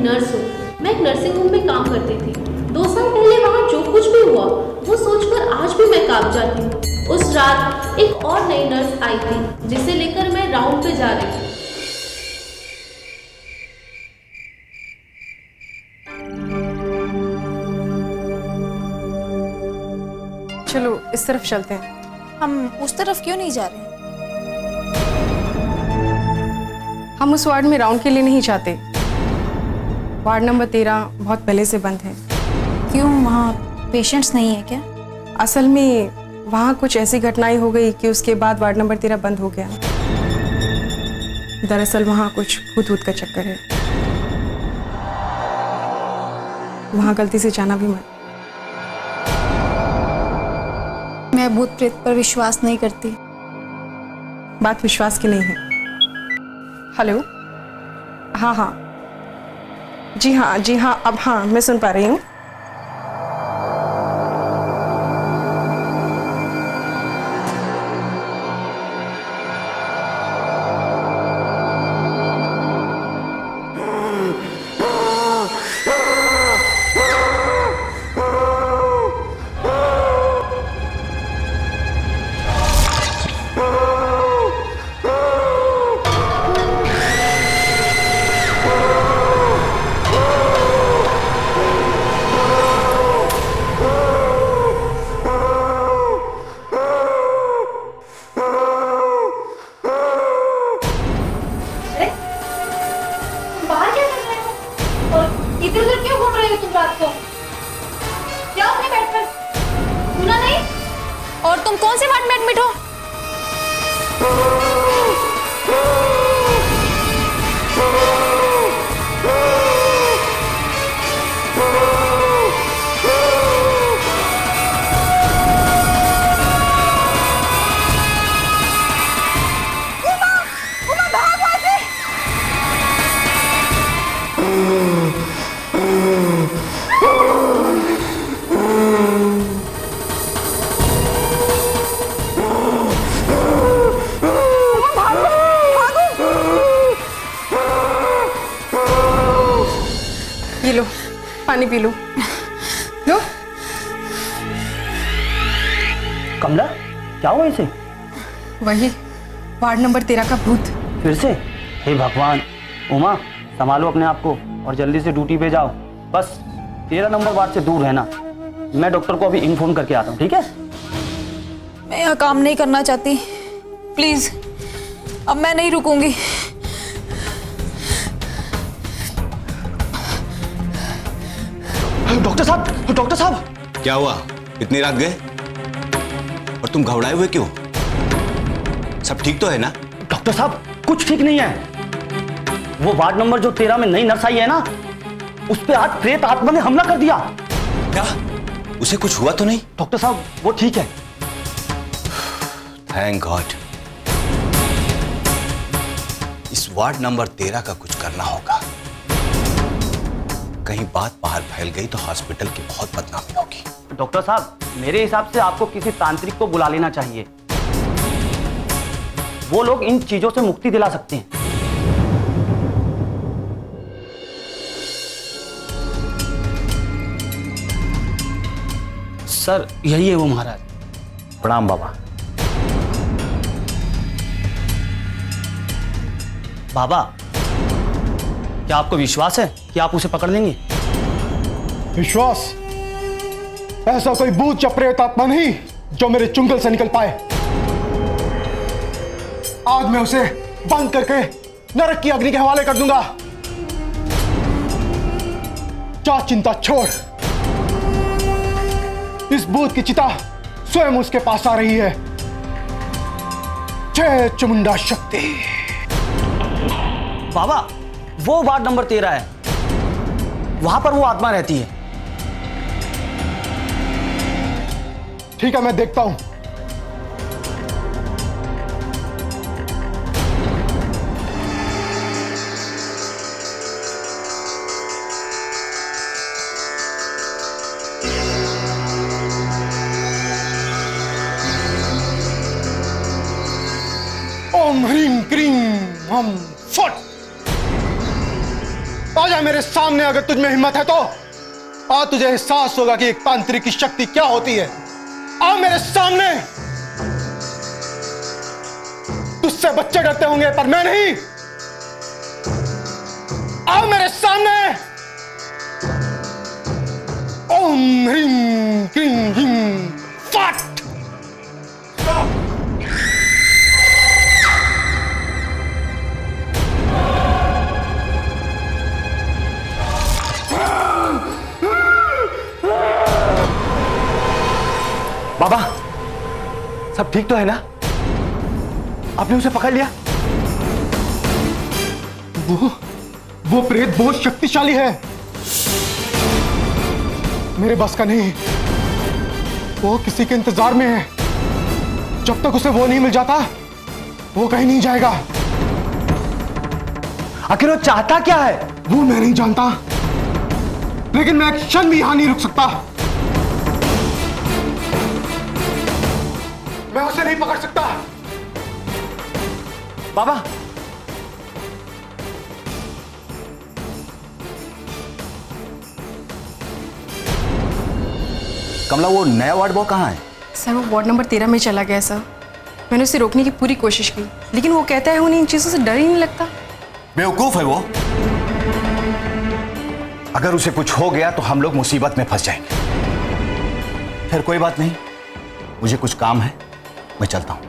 Nurse हूँ। मैं एक नर्सिंग होम में काम करती थी। 2 साल पहले वहाँ जो कुछ भी हुआ वो सोचकर आज भी मैं कांप जाती हूँ। उस रात एक और नई नर्स आई थी जिसे लेकर मैं राउंड पे जा रही थी। चलो इस तरफ चलते हैं। हम उस तरफ क्यों नहीं जा रहे? हम उस वार्ड में राउंड के लिए नहीं जाते। वार्ड नंबर 13 बहुत पहले से बंद है। क्यों, वहाँ पेशेंट्स नहीं है क्या? असल में वहाँ कुछ ऐसी घटनाएं हो गई कि उसके बाद वार्ड नंबर 13 बंद हो गया। दरअसल वहाँ कुछ भूत का चक्कर है। वहाँ गलती से जाना भी मत। मैं भूत प्रेत पर विश्वास नहीं करती। बात विश्वास की नहीं है। हेलो, हाँ हाँ जी हाँ अब हाँ मैं सुन पा रही हूँ। और तुम कौन से वार्ड में एडमिट हो? ये लो पानी पी लो। लो। कमला, क्या हुआ इसे? वही वार्ड नंबर 13 का भूत फिर से? हे भगवान। उमा, संभालो अपने आप को और जल्दी से ड्यूटी पे जाओ। बस 13 नंबर वार्ड से दूर रहना। मैं डॉक्टर को अभी इन्फॉर्म करके आता हूँ, ठीक है? मैं यहाँ काम नहीं करना चाहती, प्लीज अब मैं नहीं रुकूंगी। डॉक्टर साहब। क्या हुआ? इतनी रात गए और तुम घबराए हुए क्यों? सब ठीक तो है ना? डॉक्टर साहब, कुछ ठीक नहीं है। वो वार्ड नंबर जो 13 में नई नर्स आई है ना, उस पे आज प्रेत आत्मा ने हमला कर दिया। क्या? उसे कुछ हुआ तो नहीं? डॉक्टर साहब, वो ठीक है। Thank God. इस वार्ड नंबर 13 का कुछ करना होगा। कहीं बात बाहर फैल गई तो हॉस्पिटल की बहुत बदनामी होगी। डॉक्टर साहब, मेरे हिसाब से आपको किसी तांत्रिक को बुला लेना चाहिए। वो लोग इन चीजों से मुक्ति दिला सकते हैं। सर, यही है वो महाराज। प्रणाम बाबा। बाबा, क्या आपको विश्वास है कि आप उसे पकड़ लेंगे? विश्वास? ऐसा कोई भूत या प्रेत आत्मा नहीं जो मेरे चुंगल से निकल पाए। आज मैं उसे बंद करके नरक की अग्नि के हवाले कर दूंगा। जा चिंता छोड़। इस भूत की चिता स्वयं उसके पास आ रही है। जय चामुंडा शक्ति। बाबा, वो वार्ड नंबर 13 है, वहां पर वो आत्मा रहती है। ठीक है, मैं देखता हूं। ओम ह्रीं क्रीं हम फट। जा मेरे सामने, अगर तुझ में हिम्मत है तो। आ, तुझे एहसास होगा कि एक तांत्रिक की शक्ति क्या होती है। आ मेरे सामने। तुझसे बच्चे डरते होंगे पर मैं नहीं। आ मेरे सामने। ओम ह्रीं क्रीं ह्रीं फट। बाबा, सब ठीक तो है ना? आपने उसे पकड़ लिया? वो प्रेत बहुत शक्तिशाली है, मेरे बस का नहीं। वो किसी के इंतजार में है। जब तक उसे वो नहीं मिल जाता वो कहीं नहीं जाएगा। आखिर वो चाहता क्या है? वो मैं नहीं जानता, लेकिन मैं एक क्षण भी यहां नहीं रुक सकता। मैं उसे नहीं पकड़ सकता। बाबा, कमला, वो नया वार्ड बॉय कहाँ है? सर वो वार्ड नंबर 13 में चला गया सर। मैंने उसे रोकने की पूरी कोशिश की, लेकिन वो कहता है उन्हें इन चीजों से डर ही नहीं लगता। बेवकूफ है वो। अगर उसे कुछ हो गया तो हम लोग मुसीबत में फंस जाएंगे। फिर कोई बात नहीं, मुझे कुछ काम है, मैं चलता हूं।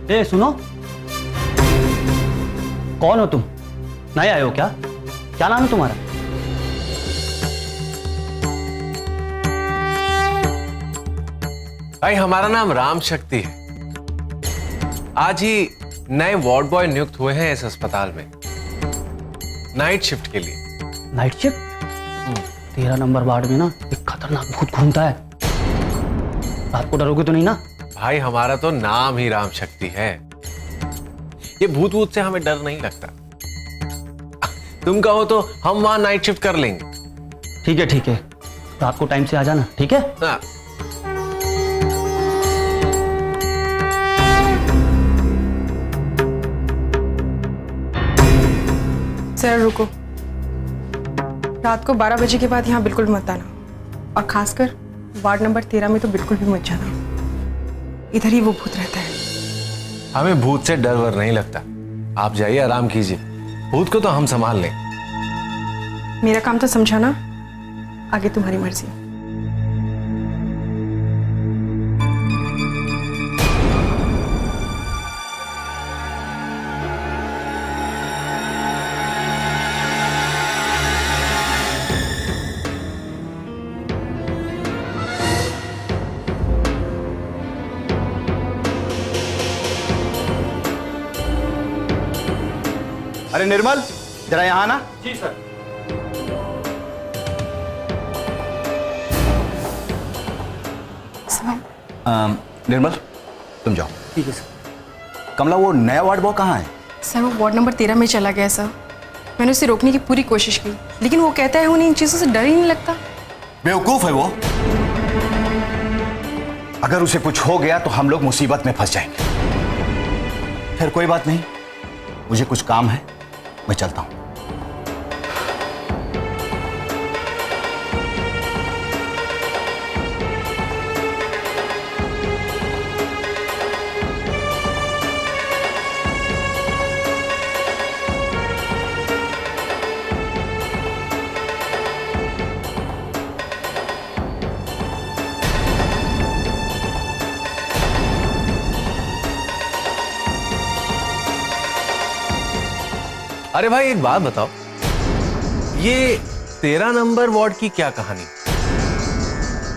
ए सुनो, कौन हो तुम? नए आए हो क्या? क्या नाम है तुम्हारा? भाई हमारा नाम राम शक्ति है। आज ही नए वार्ड बॉय नियुक्त हुए हैं इस अस्पताल में, नाइट शिफ्ट के लिए। Night shift? 13 नंबर वार्ड में ना एक खतरनाक भूत घूमता है। रात को डरोगे तो नहीं ना? भाई हमारा तो नाम ही राम शक्ति है। ये भूत भूत से हमें डर नहीं लगता। तुम कहो तो हम वहां नाइट शिफ्ट कर लेंगे। ठीक है ठीक है, रात को टाइम से आ जाना, ठीक है? हाँ। सर रुको, रात को 12 बजे के बाद यहाँ बिल्कुल मत आना, और खासकर वार्ड नंबर 13 में तो बिल्कुल भी मत जाना। इधर ही वो भूत रहता है। हमें भूत से डर वर नहीं लगता। आप जाइए, आराम कीजिए। भूत को तो हम संभाल लें। मेरा काम तो समझाना, आगे तुम्हारी मर्जी। अरे निर्मल, जरा यहाँ आना। जी सर। निर्मल तुम जाओ। ठीक है सर। कमला, वो नया वार्ड बॉय कहाँ है? सर वो वार्ड नंबर 13 में चला गया सर। मैंने उसे रोकने की पूरी कोशिश की, लेकिन वो कहता है उन्हें इन चीजों से डर ही नहीं लगता। बेवकूफ है वो। अगर उसे कुछ हो गया तो हम लोग मुसीबत में फंस जाएंगे। फिर कोई बात नहीं, मुझे कुछ काम है, मैं चलता हूं। अरे भाई एक बात बताओ, ये 13 नंबर वार्ड की क्या कहानी,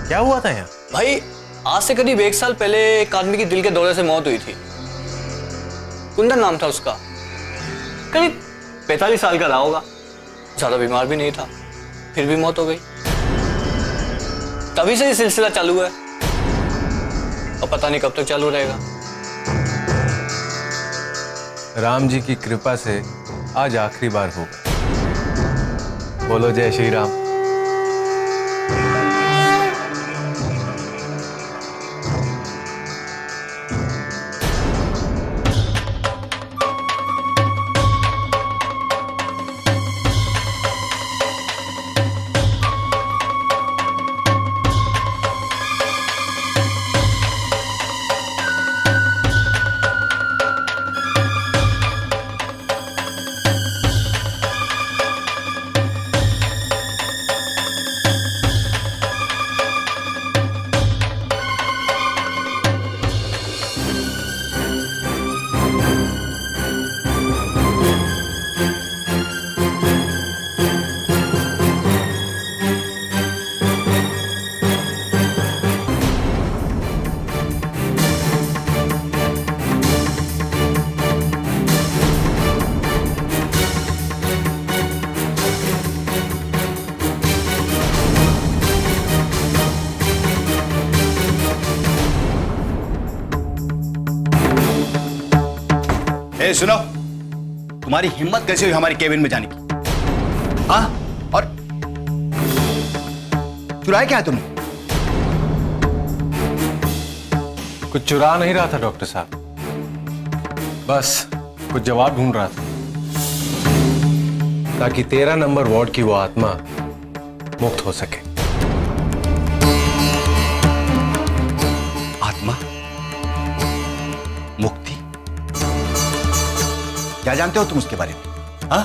क्या हुआ था यहाँ? भाई आज से करीब 1 साल पहले एक आदमी की दिल के दौरे से मौत हुई थी। कुंदन नाम था उसका, करीब 45 साल का रहा होगा, ज्यादा बीमार भी नहीं था, फिर भी मौत हो गई। तभी से ये सिलसिला चालू है और पता नहीं कब तक चालू रहेगा। राम जी की कृपा से आज आखिरी बार होगा। बोलो जय श्री राम। ए सुनो, तुम्हारी हिम्मत कैसे हुई हमारी केबिन में जाने की? हाँ, और चुराया क्या है तुमने? कुछ चुरा नहीं रहा था डॉक्टर साहब, बस कुछ जवाब ढूंढ रहा था ताकि 13 नंबर वार्ड की वो आत्मा मुक्त हो सके। आत्मा मुक्ति? क्या जानते हो तुम उसके बारे में? हाँ,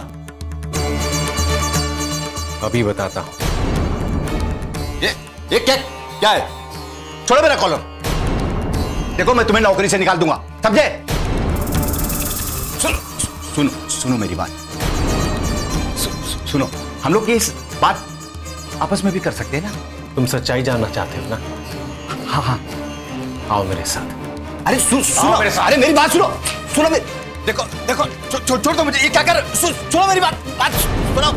अभी बताता हूं। ये क्या है? छोड़ो मेरा कॉलर। देखो मैं तुम्हें नौकरी से निकाल दूंगा, समझे? सुनो मेरी बात। सुनो, हम लोग ये इस बात आपस में भी कर सकते हैं ना? तुम सच्चाई जानना चाहते हो ना? हाँ हाँ, आओ मेरे साथ। अरे सुनो मेरे साथ। अरे मेरी बात सुनो मेरी। देखो छोड़ दो मुझे। ये क्या कर? सुनो मेरी बात सुनो।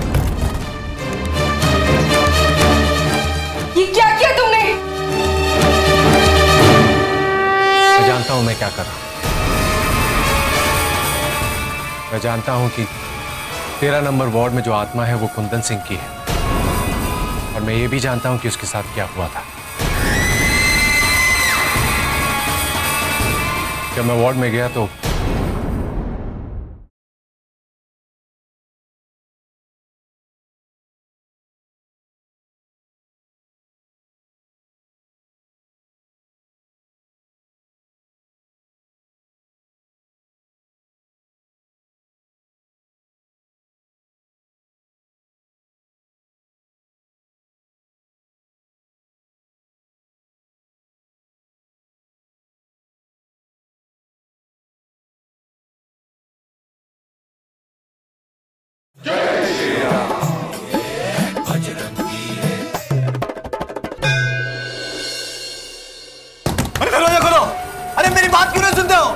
ये क्या किया तुमने? मैं जानता हूं मैं क्या कर रहा हूं। मैं जानता हूं कि 13 नंबर वार्ड में जो आत्मा है वो कुंदन सिंह की है, और मैं ये भी जानता हूं कि उसके साथ क्या हुआ था। जब मैं वार्ड में गया तो दरवाजा खोलो। अरे मेरी बात क्यों नहीं सुनते हो?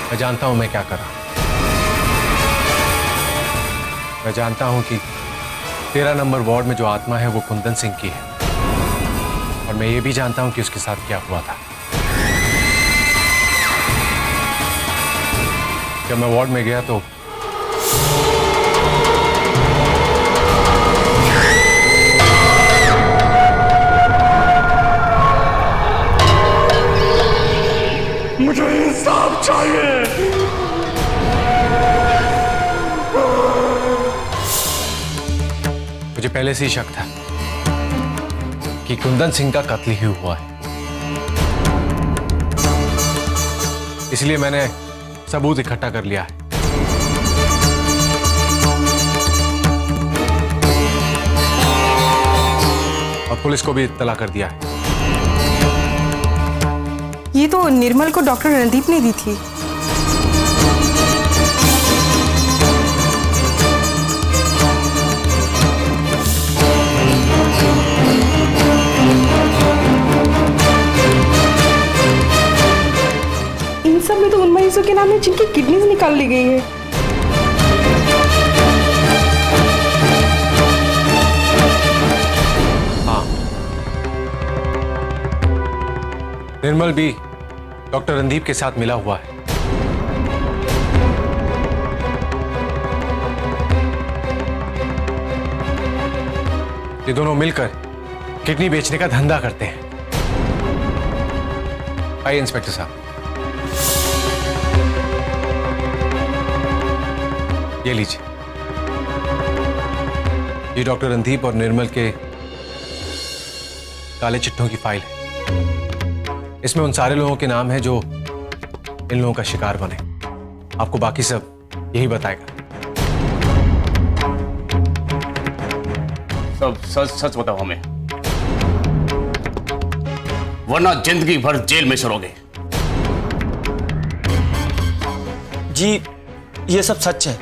मैं जानता हूं मैं क्या कर रहा हूं। मैं जानता हूं कि 13 नंबर वार्ड में जो आत्मा है वो कुंदन सिंह की है, और मैं ये भी जानता हूं कि उसके साथ क्या हुआ था। जब मैं वार्ड में गया तो मुझे इंसाफ चाहिए। मुझे पहले से ही शक था कि कुंदन सिंह का कत्ल ही हुआ है, इसलिए मैंने सबूत इकट्ठा कर लिया है। पुलिस को भी इत्तला कर दिया है। ये तो निर्मल को डॉक्टर रणदीप ने दी थी। इन सब में तो उन मरीजों के नाम है जिनकी किडनीज निकाल ली गई है। हाँ, निर्मल भी डॉक्टर रणदीप के साथ मिला हुआ है। ये दोनों मिलकर किडनी बेचने का धंधा करते हैं। आइए इंस्पेक्टर साहब, ये लीजिए, ये डॉक्टर रणदीप और निर्मल के काले चिट्ठों की फाइल है। इसमें उन सारे लोगों के नाम हैं जो इन लोगों का शिकार बने। आपको बाकी सब यही बताएगा। सब सच सच बताओ हमें, वरना जिंदगी भर जेल में सड़ोगे। जी ये सब सच है।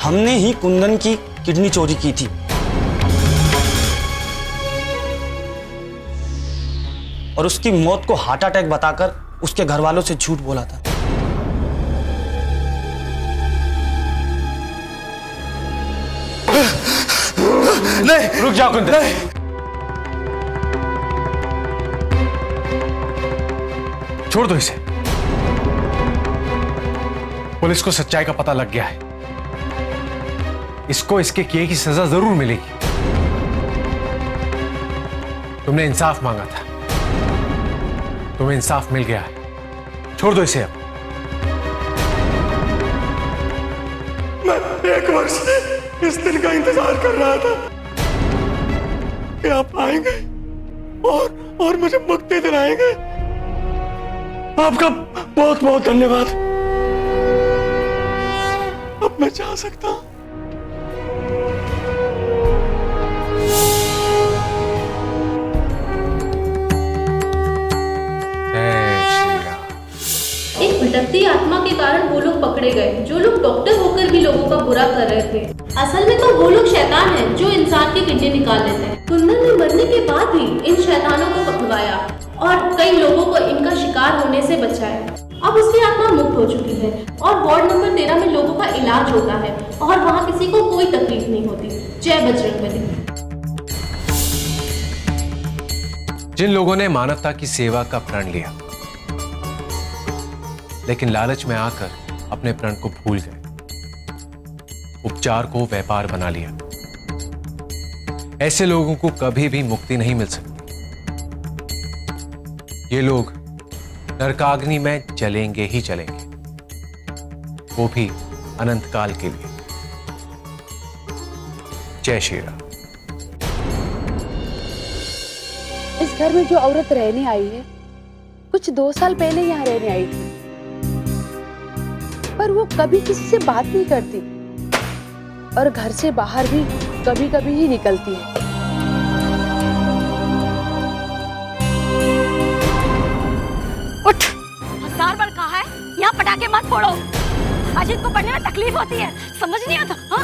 हमने ही कुंदन की किडनी चोरी की थी। और उसकी मौत को हार्ट अटैक बताकर उसके घर वालों से झूठ बोला था। नहीं, रुक जाओ कुंदन। नहीं। छोड़ दो इसे। पुलिस को सच्चाई का पता लग गया है। इसको इसके किए की सजा जरूर मिलेगी। तुमने इंसाफ मांगा था, तुम्हें इंसाफ मिल गया है। छोड़ दो इसे अब। मैं 1 वर्ष से इस दिन का इंतजार कर रहा था कि आप आएंगे और मुझे मुक्ति दिलाएंगे। आपका बहुत बहुत धन्यवाद। अब मैं जा सकता हूं। एक भटकती आत्मा के कारण वो लोग पकड़े गए, जो लोग डॉक्टर होकर भी लोगों का बुरा कर रहे थे। असल में तो वो लोग शैतान हैं जो इंसान की किडनी निकाल लेते हैं। कुंदन ने मरने के बाद भी इन शैतानों को भगाया और कई लोगों को इनका शिकार होने से बचाया। अब उसकी आत्मा मुक्त हो चुकी है और वार्ड नंबर 13 में लोगों का इलाज होता है और वहाँ किसी को कोई तकलीफ नहीं होती। जय बजरंगबली। जिन लोगों ने मानवता की सेवा का प्रण लिया लेकिन लालच में आकर अपने प्रण को भूल गए, उपचार को व्यापार बना लिया, ऐसे लोगों को कभी भी मुक्ति नहीं मिल सकती। ये लोग नरकाग्नि में जलेंगे ही जलेंगे, वो भी अनंत काल के लिए। जय श्री राम। इस घर में जो औरत रहने आई है, कुछ 2 साल पहले यहाँ रहने आई थी, पर वो कभी किसी से बात नहीं करती और घर से बाहर भी कभी कभी ही निकलती है। उठ, 1000 बार कहा है यहाँ पटाखे मत फोड़ो। अजीत को पढ़ने में तकलीफ होती है, समझ नहीं आता। हाँ?